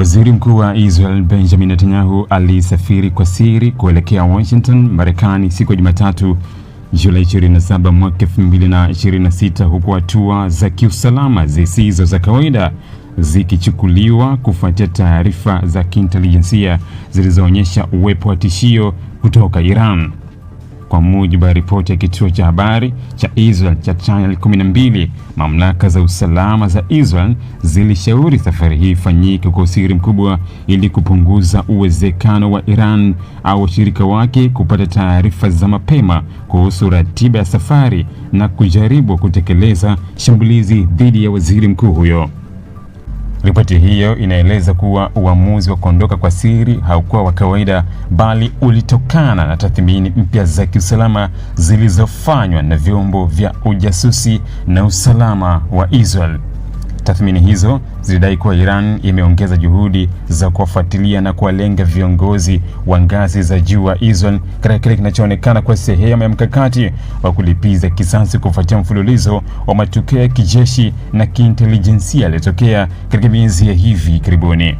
Waziri Mkuu wa Israel Benjamin Netanyahu alisafiri kwa siri kuelekea Washington, Marekani siku ya Jumatatu, Julai 27 mwaka 2026, huku hatua za kiusalama zisizo za kawaida zikichukuliwa kufuatia taarifa za kiintelijensia zilizoonyesha uwepo wa tishio kutoka Iran. Kwa mujibu wa ripoti ya kituo cha habari cha Israel cha Channel 12, mamlaka za usalama za Israel zilishauri safari hii ifanyike kwa usiri mkubwa ili kupunguza uwezekano wa Iran au washirika wake kupata taarifa za mapema kuhusu ratiba ya safari na kujaribu kutekeleza shambulizi dhidi ya waziri mkuu huyo. Ripoti hiyo inaeleza kuwa uamuzi wa kuondoka kwa siri haukuwa wa kawaida, bali ulitokana na tathmini mpya za kiusalama zilizofanywa na vyombo vya ujasusi na usalama wa Israel. Tathmini hizo zilidai kuwa Iran imeongeza juhudi za kuwafuatilia na kuwalenga viongozi wa ngazi za juu wa Israel katika kile kinachoonekana kuwa sehemu ya mkakati wa kulipiza kisasi kufuatia mfululizo wa matukio ya kijeshi na kiintelijensia yaliyotokea katika miezi ya hivi karibuni.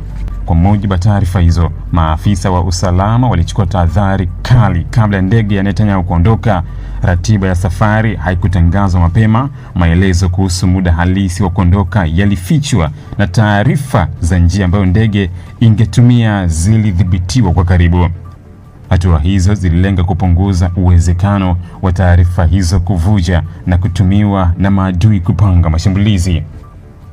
Kwa mujibu wa taarifa hizo, maafisa wa usalama walichukua tahadhari kali kabla ya ndege ya Netanyahu kuondoka. Ratiba ya safari haikutangazwa mapema, maelezo kuhusu muda halisi wa kuondoka yalifichwa, na taarifa za njia ambayo ndege ingetumia zilidhibitiwa kwa karibu. Hatua hizo zililenga kupunguza uwezekano wa taarifa hizo kuvuja na kutumiwa na maadui kupanga mashambulizi.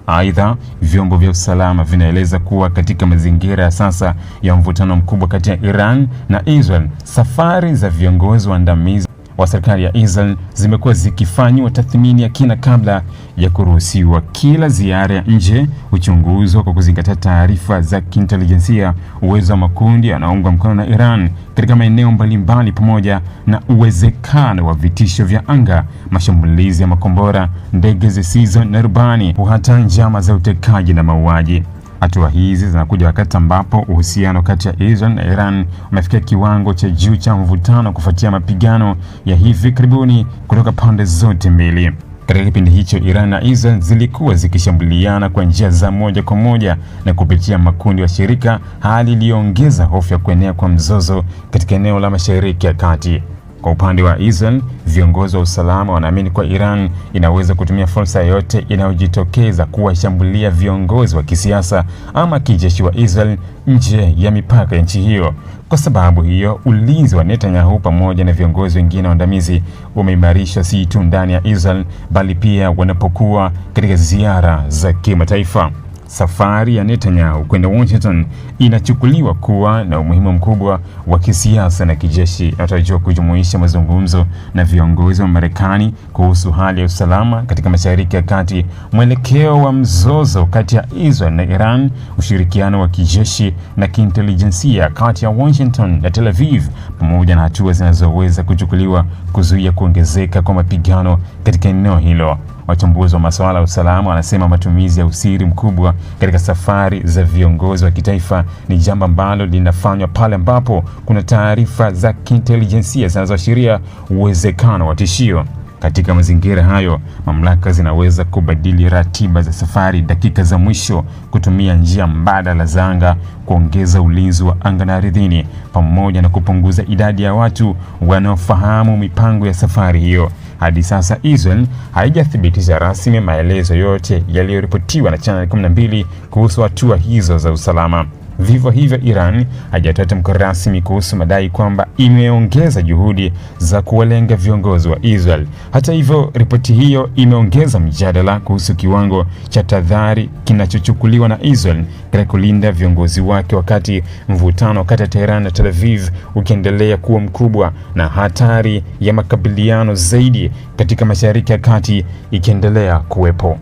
Aidha, vyombo vya usalama vinaeleza kuwa katika mazingira ya sasa ya mvutano mkubwa kati ya Iran na Israel, safari za viongozi waandamizi wa serikali ya Israel zimekuwa zikifanywa tathmini ya kina kabla ya kuruhusiwa. Kila ziara ya nje huchunguzwa kwa kuzingatia taarifa za kiintelijensia, uwezo wa makundi yanayoungwa mkono na Iran katika maeneo mbalimbali, pamoja na uwezekano wa vitisho vya anga, mashambulizi ya makombora, ndege zisizo na rubani, hata njama za utekaji na mauaji. Hatua hizi zinakuja wakati ambapo uhusiano kati ya Israel na Iran umefikia kiwango cha juu cha mvutano kufuatia mapigano ya hivi karibuni kutoka pande zote mbili. Katika kipindi hicho, Iran na Israel zilikuwa zikishambuliana kwa njia za moja kwa moja na kupitia makundi ya shirika, hali iliyoongeza hofu ya kuenea kwa mzozo katika eneo la Mashariki ya Kati. Kwa upande wa Israel, viongozi wa usalama wanaamini kuwa Iran inaweza kutumia fursa yoyote inayojitokeza kuwashambulia viongozi wa kisiasa ama kijeshi wa Israel nje ya mipaka ya nchi hiyo. Kwa sababu hiyo, ulinzi wa Netanyahu pamoja na viongozi wengine waandamizi umeimarishwa si tu ndani ya Israel, bali pia wanapokuwa katika ziara za kimataifa. Safari ya Netanyahu kwenda Washington inachukuliwa kuwa na umuhimu mkubwa wa kisiasa na kijeshi. Inatarajiwa kujumuisha mazungumzo na viongozi wa Marekani kuhusu hali ya usalama katika Mashariki ya Kati, mwelekeo wa mzozo kati ya Israel na Iran, ushirikiano wa kijeshi na kiintelijensia kati ya Washington na Tel Aviv, pamoja na hatua zinazoweza kuchukuliwa kuzuia kuongezeka kwa mapigano katika eneo hilo. Wachambuzi wa masuala ya usalama wanasema matumizi ya usiri mkubwa katika safari za viongozi wa kitaifa ni jambo ambalo linafanywa pale ambapo kuna taarifa za kiintelijensia zinazoashiria uwezekano wa tishio. Katika mazingira hayo, mamlaka zinaweza kubadili ratiba za safari dakika za mwisho, kutumia njia mbadala za anga, kuongeza ulinzi wa anga na ardhini, pamoja na kupunguza idadi ya watu wanaofahamu mipango ya safari hiyo. Hadi sasa Israel haijathibitisha rasmi maelezo yote yaliyoripotiwa na Channel 12 kuhusu hatua hizo za usalama. Vivyo hivyo, Iran haijatoa tamko rasmi kuhusu madai kwamba imeongeza juhudi za kuwalenga viongozi wa Israel. Hata hivyo, ripoti hiyo imeongeza mjadala kuhusu kiwango cha tahadhari kinachochukuliwa na Israel katika kulinda viongozi wake, wakati mvutano kati ya Tehran na Tel Aviv ukiendelea kuwa mkubwa na hatari ya makabiliano zaidi katika Mashariki ya Kati ikiendelea kuwepo.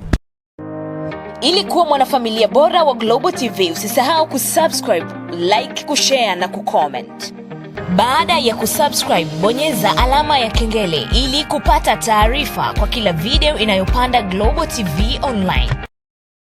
Ili kuwa mwanafamilia bora wa Global TV, usisahau kusubscribe, like, kushare na kucomment. Baada ya kusubscribe, bonyeza alama ya kengele ili kupata taarifa kwa kila video inayopanda Global TV Online.